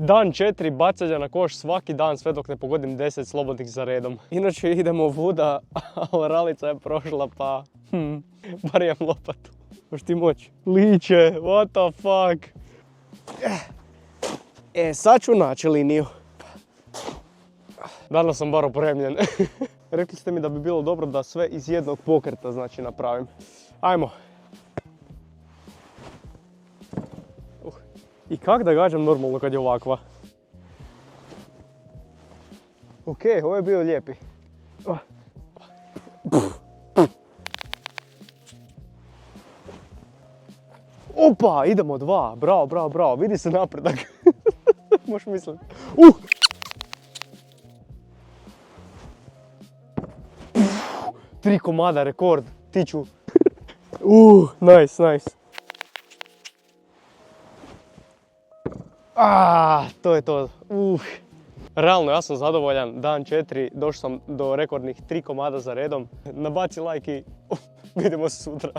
Dan 4 bacanja na koš svaki dan sve dok ne pogodim 10 slobodnih za redom. Inače idemo vuda, a ralica je prošla pa... bar imam lopatu. Možeš ti moći? Liče, what the fuck? Sad ću naći liniju. Danas sam bar opremljen. Rekli ste mi da bi bilo dobro da sve iz jednog pokreta znači napravim. Ajmo. I kak da gađam normalno kad je ovakva? Ok, ovo je bio lijepi. Opa, idemo 2. Bravo, bravo, bravo. Vidi se napredak. Možeš misliti. 3 komada, rekord. Tiču. Nice, nice. To je to. Realno, ja sam zadovoljan. Dan 4, došao sam do rekordnih 3 komada za redom. Nabaci like i vidimo se sutra.